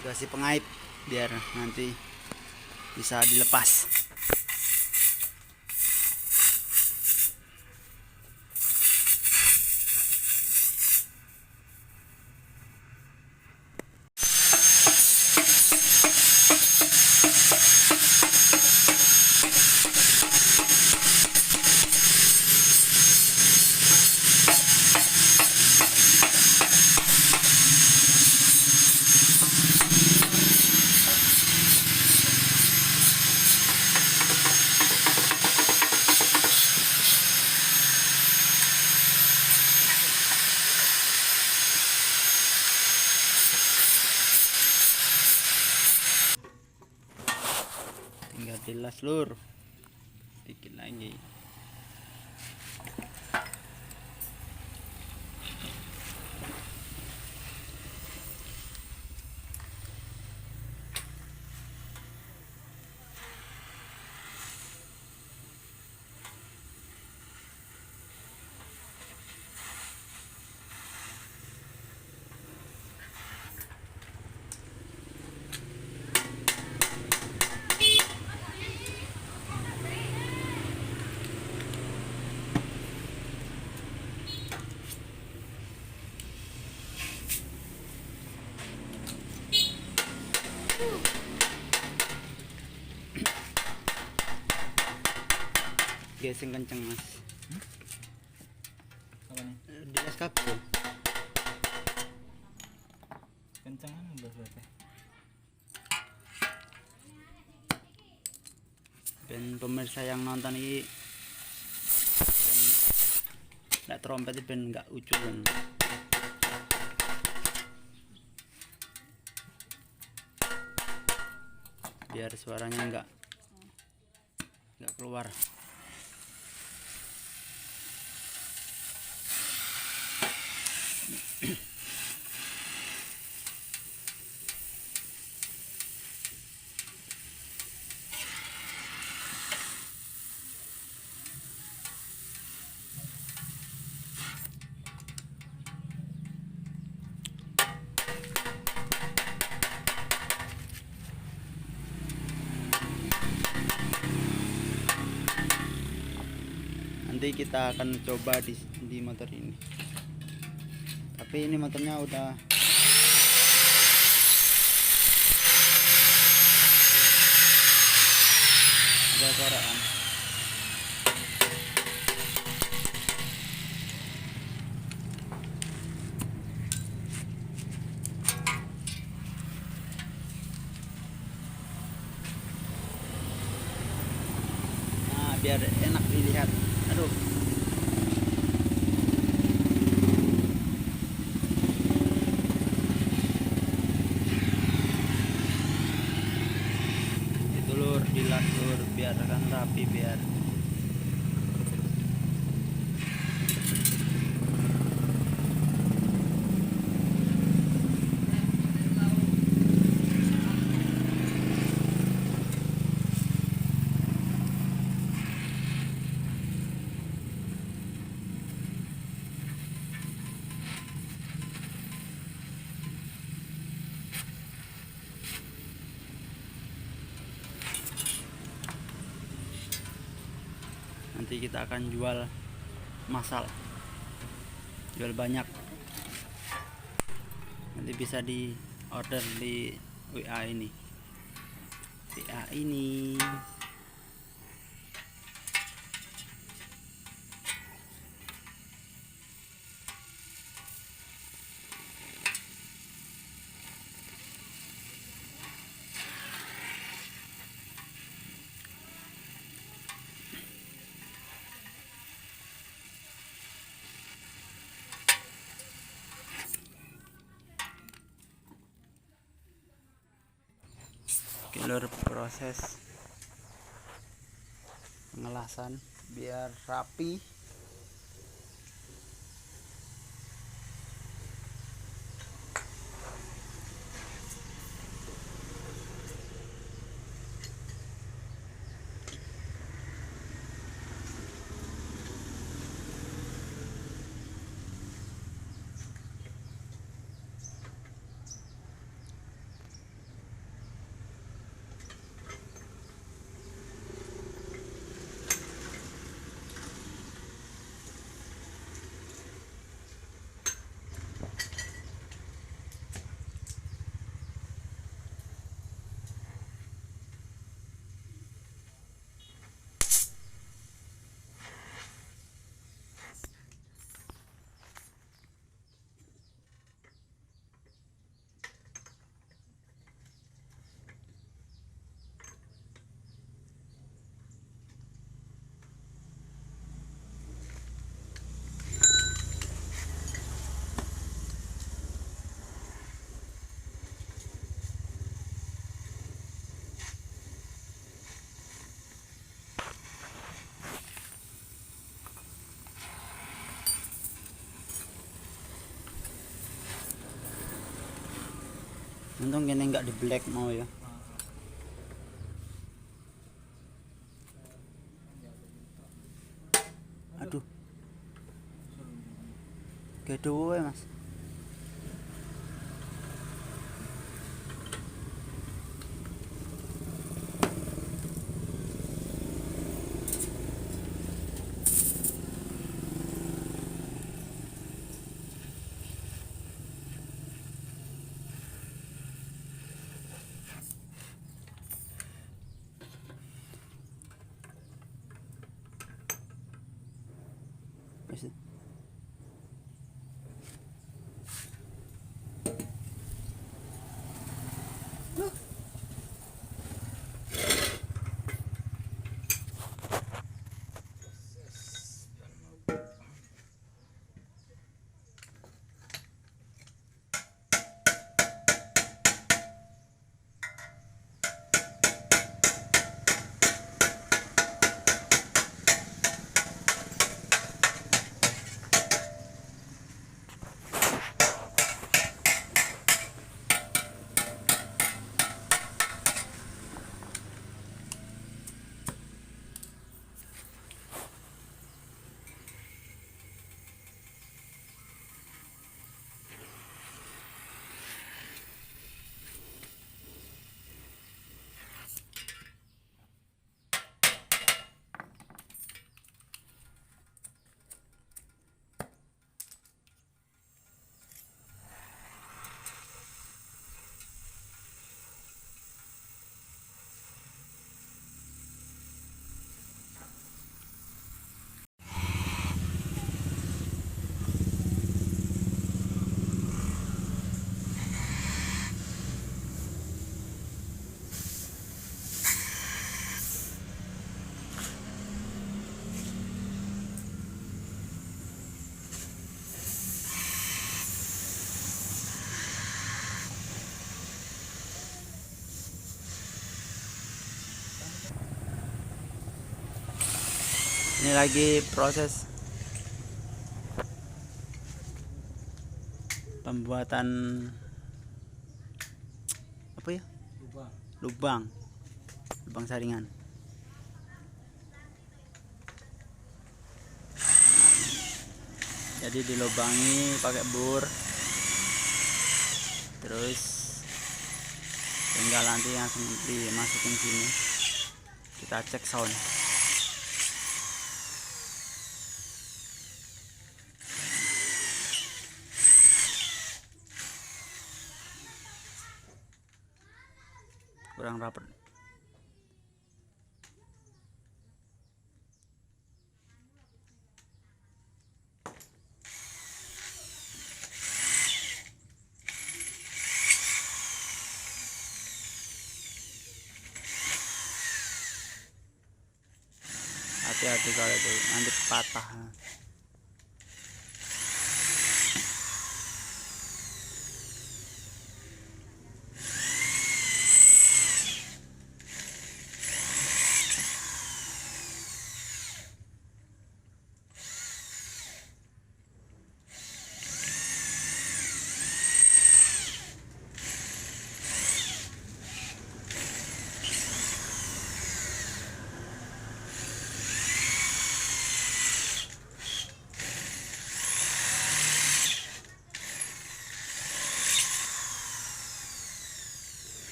dikasih pengait biar nanti bisa dilepas. Tinggal dilas lur, dikit lagi. Geseng kenceng mas. Apa nih? Dilas kabel. Kencangan udah berapa? Ben pemirsa yang nonton ini nggak trompet ben nggak uculan. Biar suaranya nggak keluar. Nanti kita akan coba di motor ini, tapi ini motornya udah suaraan. Nah biar enak dilihat. Aduh, itu lur, dilas lur biar kan rapi biar. Nanti kita akan jual massal, jual banyak. Nanti bisa di order di WA ini. Oke lur, proses pengelasan biar rapi. Untung gini nggak di black mau ya. Aduh, gede ya mas. Wis. Ini lagi proses pembuatan apa ya? Lubang saringan. Jadi dilubangi pakai bor, terus tinggal nanti langsung dimasukin sini. Kita cek sound. Kurang rapat. Hati-hati kalau itu nanti patah.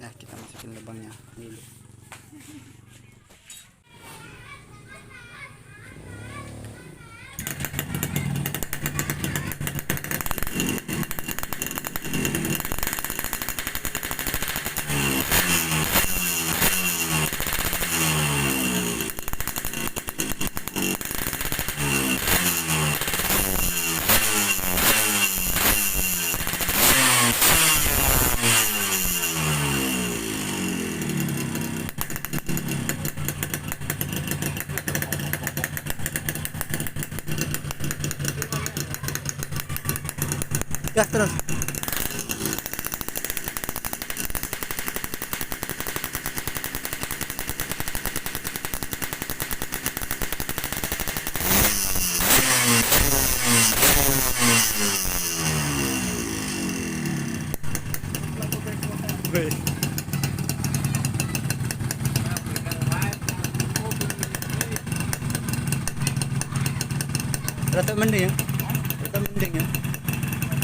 Nah, kita masukin lubangnya dulu. gas terus. Wih. Rada mending ya. Rada mending ya.